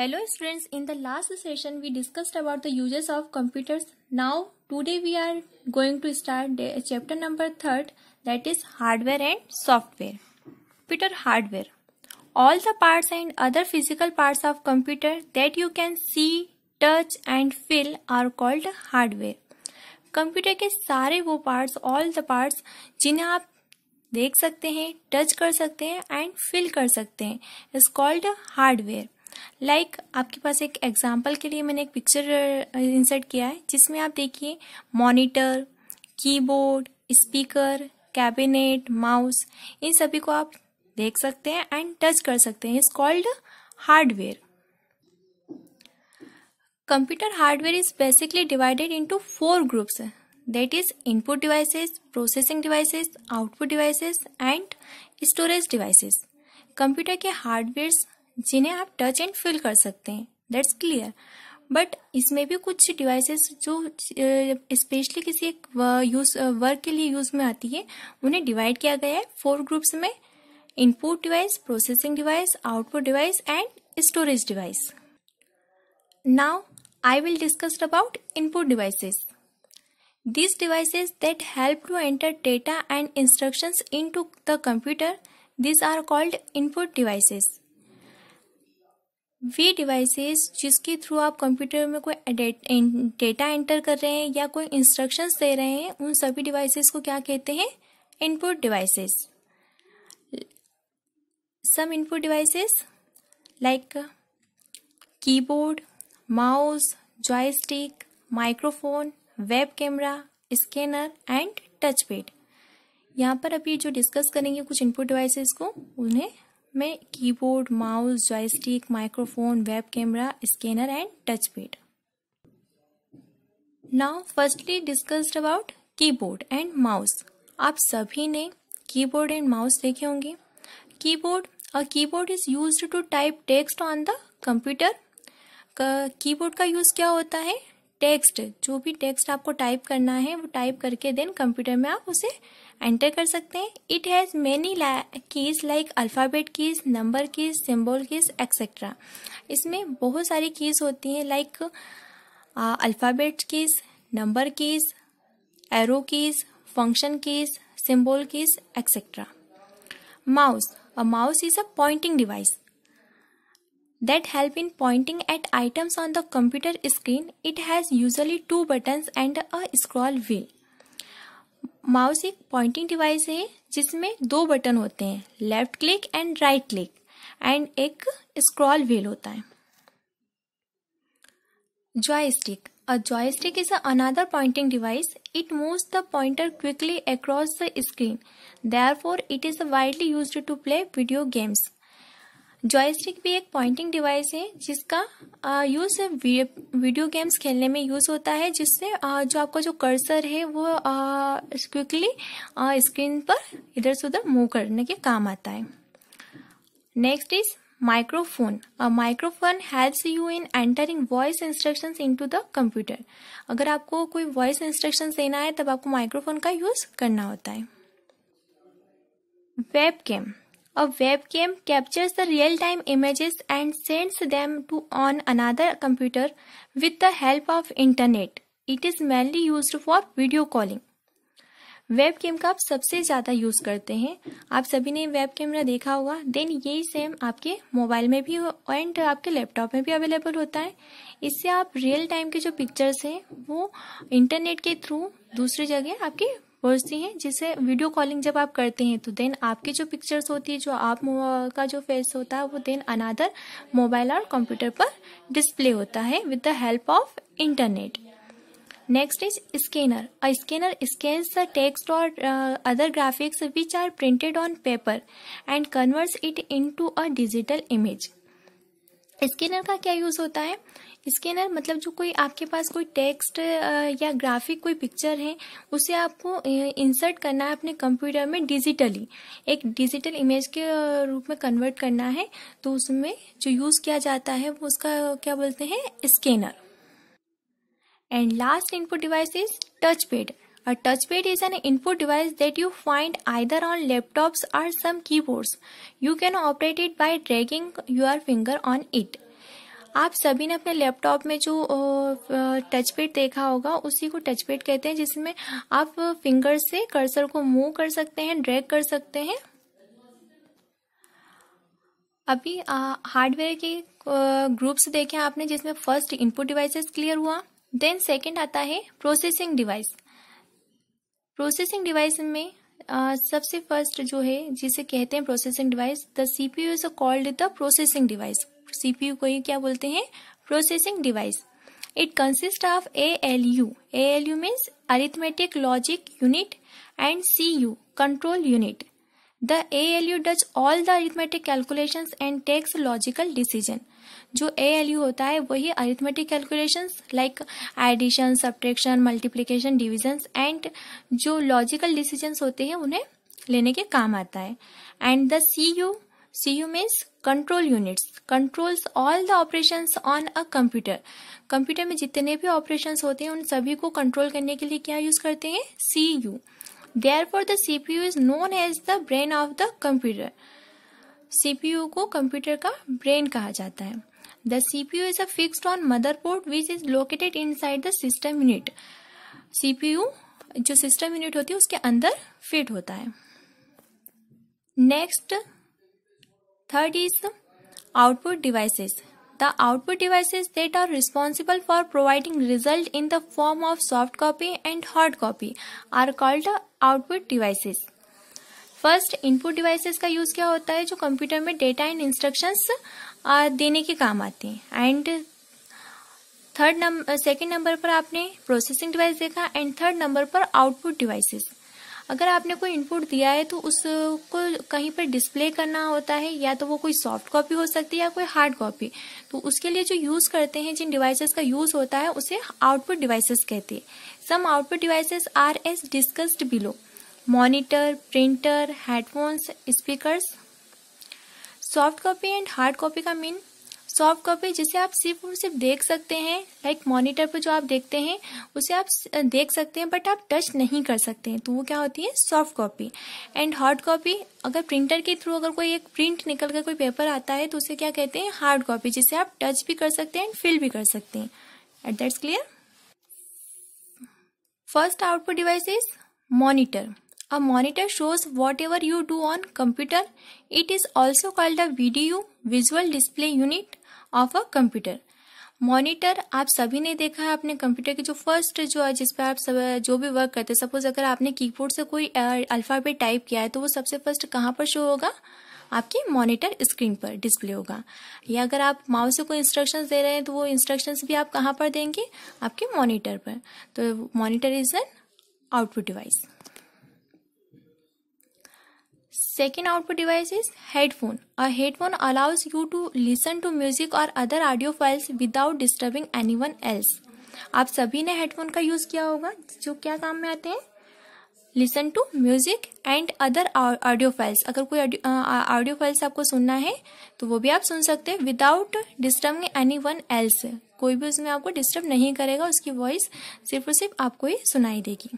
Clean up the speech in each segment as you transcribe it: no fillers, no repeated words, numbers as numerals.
Hello students, in the last session we discussed about the uses of computers. Now today we are going to start the chapter number 3, that is hardware and software. Computer hardware. All the parts and other physical parts of computer that you can see, touch and feel are called hardware. Computer के सारे वो parts, all the parts जिन्हें आप देख सकते हैं, touch कर सकते हैं एंड फील कर सकते हैं, इज कॉल्ड हार्डवेयर. लाइक आपके पास एक एग्जांपल के लिए मैंने एक पिक्चर इंसर्ट किया है जिसमें आप देखिए monitor, keyboard, speaker, cabinet, mouse, इन सभी को आप देख सकते हैं एंड टच कर सकते हैं, is called hardware. Computer hardware is basically divided into 4 groups, that is input devices, processing devices, output devices and storage devices. Computer के हार्डवेयर्स जिन्हें आप टच एंड फील कर सकते हैं, दैट्स क्लियर. बट इसमें भी कुछ डिवाइसेस जो स्पेशली किसी एक वर्क के लिए यूज में आती है, उन्हें डिवाइड किया गया है 4 ग्रुप्स में: input device, processing device, output device and storage device. Now I will discuss about input devices. These devices that help to enter data and instructions into the computer, these are called input devices. Way devices जिसके through आप computer में कोई data enter कर रहे हैं या कोई instructions दे रहे हैं, उन सभी डिवाइसेस को क्या कहते हैं? Input devices. Some input devices like keyboard, mouse, joystick, microphone, web camera, scanner and touch pad. यहाँ पर अभी जो डिस्कस करेंगे कुछ इनपुट डिवाइसेस को, उन्हें मैं keyboard, mouse, joystick, microphone, web camera, scanner and touch pad. Now firstly discussed about keyboard and mouse. आप सभी ने कीबोर्ड एंड माउस देखे होंगे. Keyboard is used to type text on the computer. Keyboard का use क्या होता है? Text, जो भी टेक्स्ट आपको टाइप करना है वो टाइप करके देन कंप्यूटर में आप उसे एंटर कर सकते हैं. It has many keys like alphabet keys, number keys, symbol keys etcetera. इसमें बहुत सारी कीज होती हैं like alphabet keys, number keys, arrow keys, function keys, symbol keys etcetera. Mouse is a pointing device that help in pointing at items on the computer screen. It has usually 2 buttons and a scroll wheel. Mouse एक pointing device है जिसमें 2 button होते हैं, left click and right click, and एक scroll wheel होता है. Joystick. A joystick is another pointing device. It moves the pointer quickly across the screen. Therefore, it is widely used to play video games. Joystick भी एक pointing device है जिसका use video games खेलने में use होता है, जिससे जो आपका जो कर्सर है वो क्विकली स्क्रीन पर इधर से उधर मूव करने के काम आता है. Next is microphone. A microphone helps you in entering voice instructions into the computer. अगर आपको कोई वॉइस इंस्ट्रक्शंस देना है तब आपको माइक्रोफोन का यूज करना होता है. Webcam. A webcam captures the real-time images and sends them to on another computer with the help of internet. It is mainly used for video calling. Webcam का आप सबसे ज़्यादा यूज़ करते हैं. आप सभी ने वेब कैमरा देखा होगा. देन यही सेम आपके मोबाइल में भी एंड आपके लैपटॉप में भी अवेलेबल होता है. इससे आप रियल टाइम के जो पिक्चर्स हैं वो इंटरनेट के थ्रू दूसरी जगह आपकी पहुंचती हैं, जिससे वीडियो कॉलिंग जब आप करते हैं तो देन आपकी जो पिक्चर्स होती है, जो आप का जो फेस होता है वो देन अनदर मोबाइल और कंप्यूटर पर डिस्प्ले होता है with the help of internet. Next is scanner. A scanner scans the text और other graphics which are printed on paper and converts it into a digital image. Scanner का क्या use होता है? Scanner मतलब जो कोई आपके पास कोई टेक्स्ट या ग्राफिक कोई पिक्चर है, उसे आपको इंसर्ट करना है अपने कंप्यूटर में डिजिटली, एक डिजिटल इमेज के रूप में कन्वर्ट करना है, तो उसमें जो यूज किया जाता है वो उसका क्या बोलते हैं? Scanner. And last input device is touch pad. A touchpad is an input device that you find either on laptops or some keyboards. You can operate it by dragging your finger on it. आप सभी ने अपने laptop में जो touch pad देखा होगा उसी को टच पैड कहते हैं, जिसमें आप फिंगर से कर्सर को मूव कर सकते हैं, ड्रैग कर सकते हैं। अभी हार्डवेयर के ग्रुप्स देखे आपने, जिसमें फर्स्ट इनपुट डिवाइसेस क्लियर हुआ। देन सेकंड आता है प्रोसेसिंग डिवाइस। प्रोसेसिंग डिवाइस में सबसे फर्स्ट जो है जिसे कहते हैं processing device, the CPU is called the processing device. CPU को ही क्या बोलते हैं? Processing device. It consist of ALU। ALU means arithmetic logic unit and CU control unit. The ALU does all the arithmetic calculations and takes logical decision। जो ALU होता है वही arithmetic calculations like addition, subtraction, multiplication, divisions and जो logical decisions होते हैं उन्हें लेने के काम आता है। And the CU means control units, controls all the operations on a computer। Computer में जितने भी ऑपरेशंस होते हैं उन सभी को कंट्रोल करने के लिए क्या यूज करते हैं? CU। Therefore, the CPU is known as the brain of the computer। CPU को कंप्यूटर का ब्रेन कहा जाता है। The CPU is a fixed on motherboard which is located inside the system unit। CPU जो system unit होती है उसके अंदर फिट होता है। Next third is output devices. The output devices that are responsible for providing result in the form of soft copy and hard copy are called output devices। First, input devices का use क्या होता है? जो computer में data and instructions देने के काम आते हैं। एंड सेकेंड नंबर पर आपने प्रोसेसिंग डिवाइस देखा एंड थर्ड नंबर पर आउटपुट डिवाइसेस। अगर आपने कोई इनपुट दिया है तो उसको कहीं पर डिस्प्ले करना होता है, या तो वो कोई सॉफ्ट कॉपी हो सकती है या कोई हार्ड कॉपी। तो उसके लिए जो यूज करते हैं, जिन डिवाइसेस का यूज होता है उसे आउटपुट डिवाइसेस कहते हैं। Some output devices are as discussed below. Monitor, printer, headphones, speakers. Soft copy and hard copy का मीन, सॉफ्ट कॉपी जिसे आप सिर्फ और सिर्फ देख सकते हैं, लाइक मॉनिटर पर जो आप देखते हैं उसे आप देख सकते हैं बट आप टच नहीं कर सकते हैं, तो वो क्या होती है? Soft copy. And hard copy, अगर प्रिंटर के थ्रू अगर कोई एक प्रिंट निकल कर कोई पेपर आता है तो उसे क्या कहते हैं? हार्ड कॉपी, जिसे आप टच भी कर सकते हैं एंड फिल भी कर सकते हैं। At that's clear. First output device is monitor. A monitor shows whatever you do on computer. It is also called a VDU, visual display unit of a computer। Monitor आप सभी ने देखा है अपने कंप्यूटर की जो फर्स्ट जो है जिस पे आप सब जो भी वर्क करते हैं। सपोज अगर आपने कीबोर्ड से कोई अल्फाबेट टाइप किया है तो वो सबसे फर्स्ट कहाँ पर शो होगा? आपकी मॉनिटर स्क्रीन पर डिस्प्ले होगा। या अगर आप माउस से कोई इंस्ट्रक्शंस दे रहे हैं तो वो इंस्ट्रक्शंस भी आप कहाँ पर देंगे? आपके मॉनिटर पर। तो monitor is an output device. Second output device is headphone। A headphone allows you to listen to music or other audio files without disturbing anyone else। आप सभी ने हेडफोन का यूज किया होगा, जो क्या काम में आते हैं? Listen to music and other audio files. अगर कोई ऑडियो फाइल्स आपको सुनना है तो वो भी आप सुन सकते हैं विदाउट डिस्टर्बिंग एनीवन एल्स। कोई भी उसमें आपको डिस्टर्ब नहीं करेगा, उसकी वॉइस सिर्फ और सिर्फ आपको ही सुनाई देगी।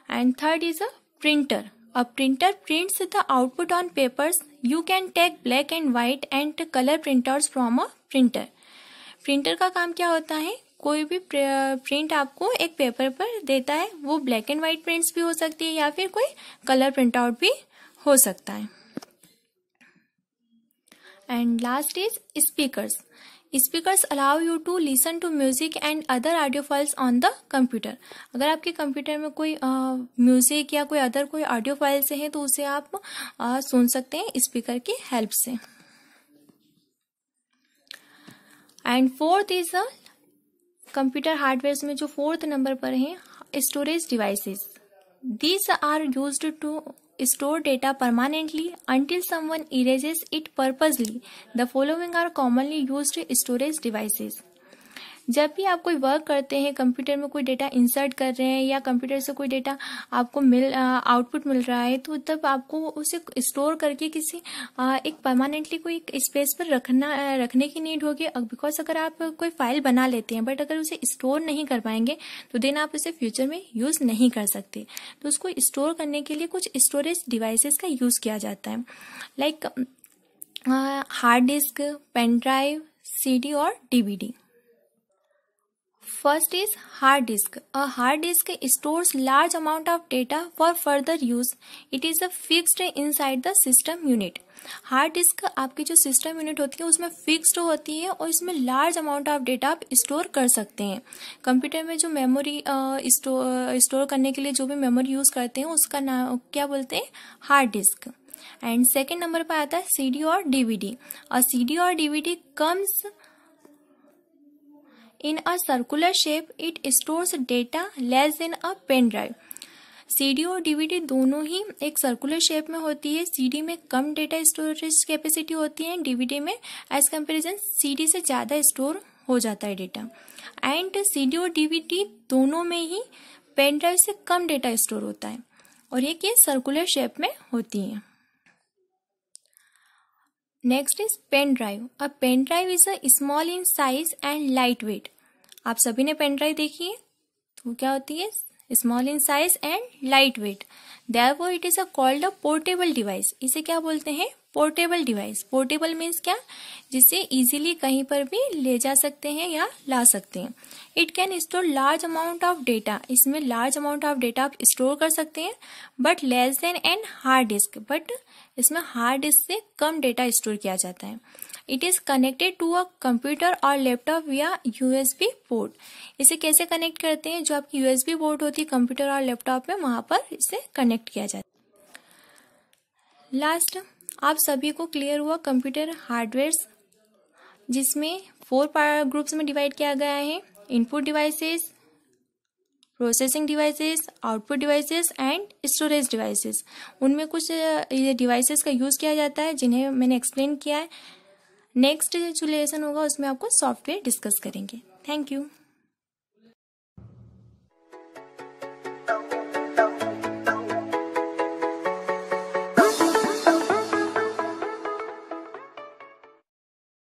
And third is a printer. A printer prints the output on papers। You can take black and white and color printouts from a printer। Printer का काम क्या होता है? कोई भी प्रिंट आपको एक पेपर पर देता है, वो ब्लैक एंड व्हाइट प्रिंट्स भी हो सकती है या फिर कोई कलर प्रिंट आउट भी हो सकता है। And last is speakers. Speakers allow you to listen to music and other audio files on the computer. अगर आपके कंप्यूटर में कोई म्यूजिक या कोई अदर कोई ऑडियो फाइल्स हैं तो उसे आप सुन सकते हैं स्पीकर की हेल्प से। And fourth is a computer hardware में जो फोर्थ नंबर पर है, storage devices. These are used to store data permanently until someone erases it purposely। The following are commonly used storage devices। जब भी आप कोई वर्क करते हैं, कंप्यूटर में कोई डेटा इंसर्ट कर रहे हैं या कंप्यूटर से कोई डेटा आपको आउटपुट मिल रहा है, तो तब आपको उसे स्टोर करके किसी एक परमानेंटली कोई एक स्पेस पर रखने की नीड होगी। बिकॉज अगर आप कोई फाइल बना लेते हैं बट अगर उसे स्टोर नहीं कर पाएंगे तो देन आप उसे फ्यूचर में यूज नहीं कर सकते। तो उसको स्टोर करने के लिए कुछ स्टोरेज डिवाइसेस का यूज किया जाता है। Like hard disk, pen drive, CD और DVD. First is hard disk. A hard disk stores large amount of data for further use. It is fixed inside the system unit. Hard disk आपकी जो system unit होती है उसमें fixed होती है और इसमें लार्ज अमाउंट ऑफ डेटा आप स्टोर कर सकते हैं. कंप्यूटर में जो मेमोरी स्टोर करने के लिए जो भी मेमोरी यूज करते हैं उसका नाम क्या बोलते हैं? Hard disk. And second number पर आता है CD और DVD. और CD और DVD comes in a circular shape. It stores data less than a pen drive. CD और DVD दोनों ही एक सर्कुलर शेप में होती है. CD में कम डेटा स्टोरेज कैपेसिटी होती है, DVD में एज कंपेरिजन CD से ज़्यादा स्टोर हो जाता है डेटा. एंड CD और DVD दोनों में ही पेन ड्राइव से कम डेटा स्टोर होता है और ये सर्कुलर शेप में होती हैं. Next is pen drive. A pen drive is a small in size and light weight. आप सभी ने पेन ड्राइव देखी है, तो क्या होती है? Small in size and light wait. Therefore it is called a portable device. इसे क्या बोलते हैं? Portable device. पोर्टेबल मीन्स क्या? जिसे इजीली कहीं पर भी ले जा सकते हैं या ला सकते हैं. It can store large amount of data. इसमें लार्ज अमाउंट ऑफ डेटा आप स्टोर कर सकते हैं but less than an hard disk. But इसमें हार्ड डिस्क से कम डेटा स्टोर किया जाता है. It is connected to a computer और लैपटॉप विया USB पोर्ट. इसे कैसे कनेक्ट करते हैं? जो आपकी USB पोर्ट होती है कंप्यूटर और लैपटॉप में, वहां पर इसे कनेक्ट किया जाता है. लास्ट, आप सभी को क्लियर हुआ कंप्यूटर हार्डवेयर, जिसमें 4 ग्रुप्स में डिवाइड किया गया है. Input devices, processing devices, output devices and storage devices. उनमें कुछ डिवाइसेस का यूज किया जाता है जिन्हें मैंने एक्सप्लेन किया है. नेक्स्ट जो लेसन होगा उसमें आपको सॉफ्टवेयर डिस्कस करेंगे. Thank you.